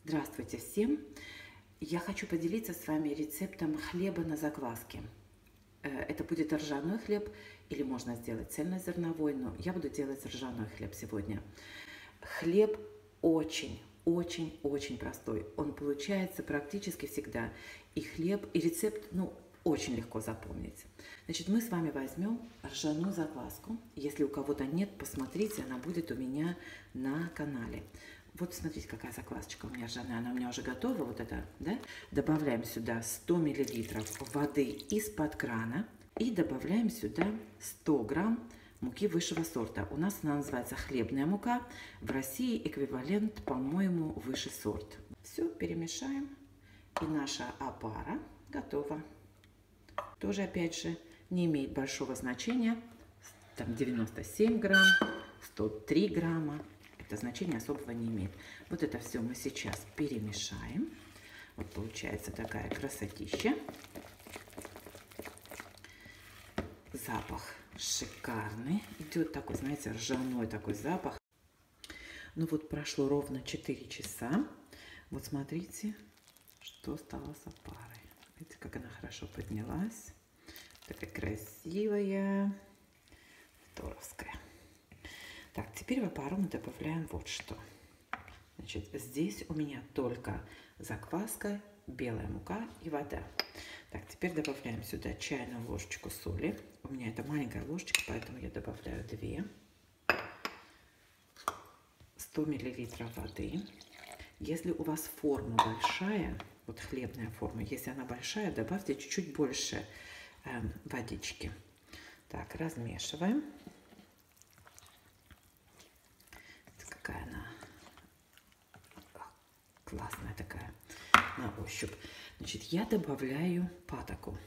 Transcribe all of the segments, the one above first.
Здравствуйте всем! Я хочу поделиться с вами рецептом хлеба на закваске. Это будет ржаной хлеб или можно сделать цельнозерновой, но я буду делать ржаной хлеб сегодня. Хлеб очень простой. Он получается практически всегда. И хлеб, и рецепт, очень легко запомнить. Значит, мы с вами возьмем ржаную закваску. Если у кого-то нет, посмотрите, она будет у меня на канале. Вот смотрите, какая заквасочка у меня ржаная, она у меня уже готова, вот это, да? Добавляем сюда 100 мл воды из-под крана и добавляем сюда 100 грамм муки высшего сорта. У нас она называется хлебная мука, в России эквивалент, по-моему, высший сорт. Все, перемешаем, и наша опара готова. Тоже, опять же, не имеет большого значения, там 97 грамм, 103 грамма. Это значение особого не имеет. Вот это все мы сейчас перемешаем. Вот получается такая красотища. Запах шикарный. Идет такой, знаете, ржаной такой запах. Ну вот прошло ровно 4 часа. Вот смотрите, что стало с опарой. Видите, как она хорошо поднялась. Такая красивая, здоровская. Так, теперь в опару мы добавляем вот что. Значит, здесь у меня только закваска, белая мука и вода. Так, теперь добавляем сюда чайную ложечку соли. У меня это маленькая ложечка, поэтому я добавляю 2. 100 мл воды. Если у вас форма большая, вот хлебная форма, если она большая, добавьте чуть-чуть больше водички. Так, размешиваем. Какая она классная такая на ощупь. Значит, я добавляю патоку.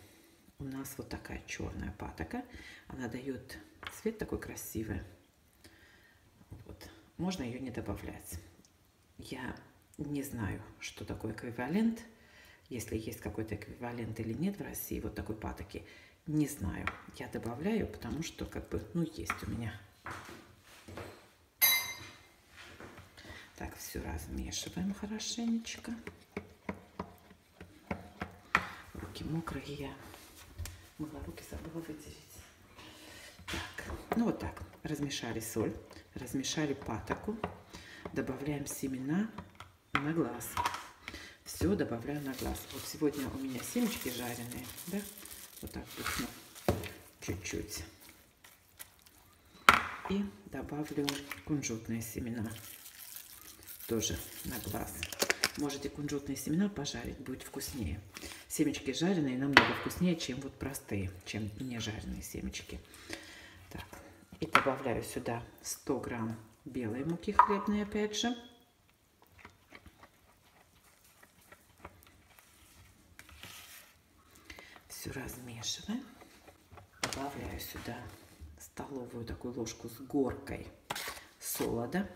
У нас вот такая черная патока. Она дает цвет такой красивый. Вот. Можно ее не добавлять. Я не знаю, что такое эквивалент. Если есть какой-то эквивалент или нет в России вот такой патоки, не знаю. Я добавляю, потому что есть у меня. Так, все размешиваем хорошенечко. Руки мокрые, я мыла руки, забыла вытереть. Так, вот так. Размешали соль, размешали патоку. Добавляем семена на глаз. Все добавляю на глаз. Вот сегодня у меня семечки жареные, да? Вот так пихну чуть-чуть. И добавлю кунжутные семена. Тоже на глаз. Можете кунжутные семена пожарить, будет вкуснее. Семечки жареные намного вкуснее, чем вот простые, чем не жареные семечки. Так, и добавляю сюда 100 грамм белой муки хлебной, опять же. Все размешиваем. Добавляю сюда столовую такую ложку с горкой солода.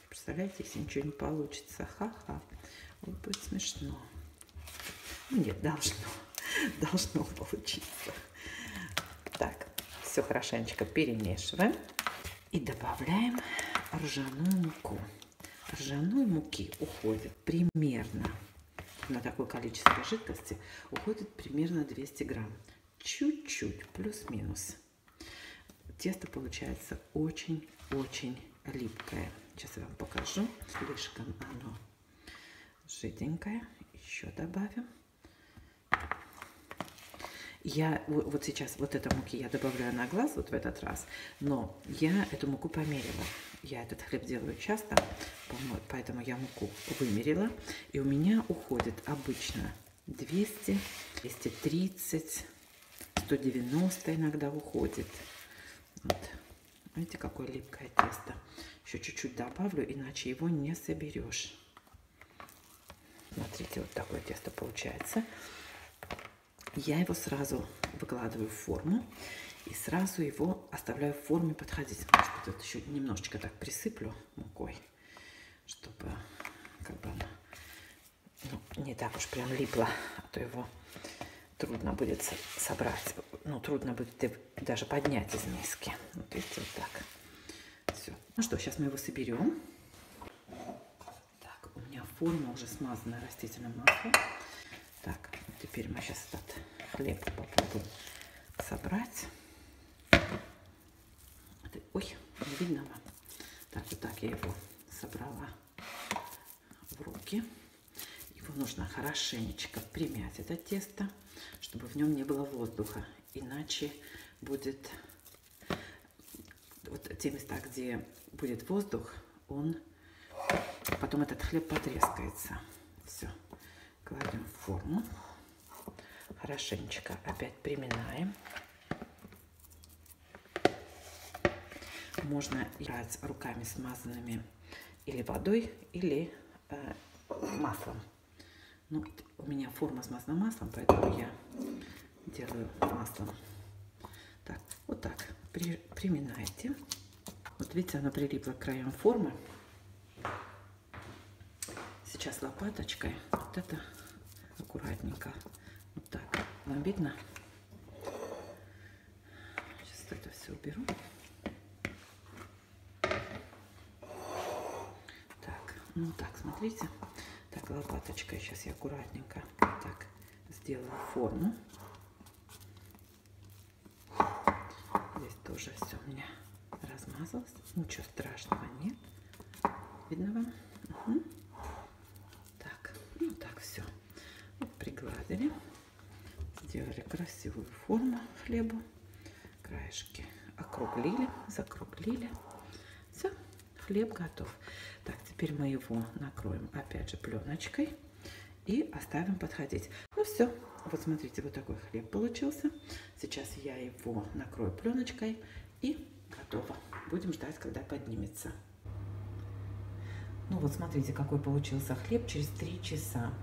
Представляете, если ничего не получится, ха-ха, вот будет смешно. Нет, должно получиться. Так, все хорошенечко перемешиваем и добавляем ржаную муку. Ржаной муки уходит примерно, на такое количество жидкости, уходит примерно 200 грамм. Чуть-чуть, плюс-минус. Тесто получается очень липкое. Сейчас я вам покажу. Слишком оно жиденькое. Еще добавим. Я вот сейчас вот эту муки я добавляю на глаз вот в этот раз, но я эту муку померила. Я этот хлеб делаю часто, поэтому я муку вымерила. И у меня уходит обычно 200, 230, 190 иногда уходит. Вот. Видите, какое липкое тесто. Еще чуть-чуть добавлю, иначе его не соберешь. Смотрите, вот такое тесто получается. Я его сразу выкладываю в форму и сразу его оставляю в форме подходить. Может быть, вот еще немножечко так присыплю мукой, чтобы оно не так уж прям липло, а то его трудно будет собрать, ну, трудно будет даже поднять из миски. Вот видите, вот так. Все. Ну что, сейчас мы его соберем. Так, у меня форма уже смазана растительным маслом. Так, теперь мы сейчас этот хлеб попробуем собрать. Ой, не видно вам. Так, вот так я его собрала в руки. Его нужно хорошенечко примять, это тесто, чтобы в нем не было воздуха. Иначе будет вот те места, где будет воздух, потом этот хлеб потрескается. Все, кладем в форму. Хорошенечко опять приминаем. Можно брать руками смазанными или водой, или маслом. Ну, у меня форма смазана маслом, поэтому я делаю маслом. Так, вот так приминайте. Вот видите, она прилипла к краям формы. Сейчас лопаточкой вот это аккуратненько. Вот так. Вам видно? Сейчас это все уберу. Так, ну так, смотрите. Так, лопаточкой сейчас я аккуратненько вот так сделаю форму. Здесь тоже все у меня размазалось. Ничего страшного нет. Видно вам? Угу. Так, ну так все. Вот пригладили. Сделали красивую форму хлебу. Краешки округлили, закруглили. Все, хлеб готов. Так, теперь мы его накроем опять же пленочкой и оставим подходить. Ну все, вот смотрите, вот такой хлеб получился. Сейчас я его накрою пленочкой и готово. Будем ждать, когда поднимется. Ну вот смотрите, какой получился хлеб через 3 часа.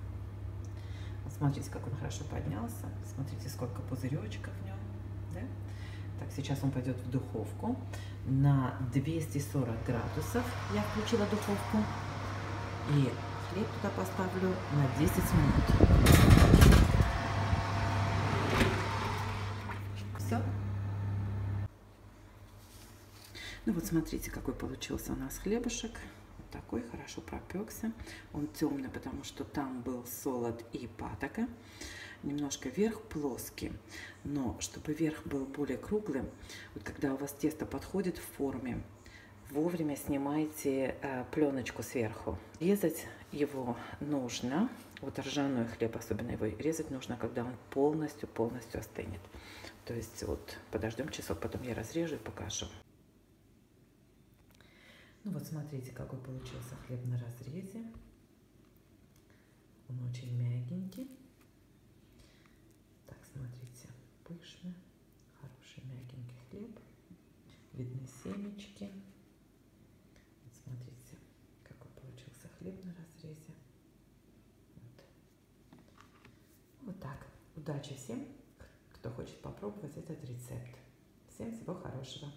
Вот смотрите, как он хорошо поднялся. Смотрите, сколько пузыречков в нем. Да? Так, сейчас он пойдет в духовку на 240 градусов. Я включила духовку. И хлеб туда поставлю на 10 минут. Все. Ну вот смотрите, какой получился у нас хлебушек. Вот такой, хорошо пропекся. Он темный, потому что там был солод и патока. Немножко верх плоский, но чтобы верх был более круглым, вот когда у вас тесто подходит в форме, вовремя снимайте пленочку сверху. Резать его нужно, вот ржаной хлеб особенно его резать нужно, когда он полностью остынет. То есть вот подождем часок, потом я разрежу и покажу. Ну вот смотрите, какой получился хлеб на разрезе. Он очень мягенький. Так, смотрите, пышный, хороший мягенький хлеб. Видны семечки. Вот смотрите, какой получился хлеб на разрезе. Вот так. Удачи всем, кто хочет попробовать этот рецепт. Всем всего хорошего.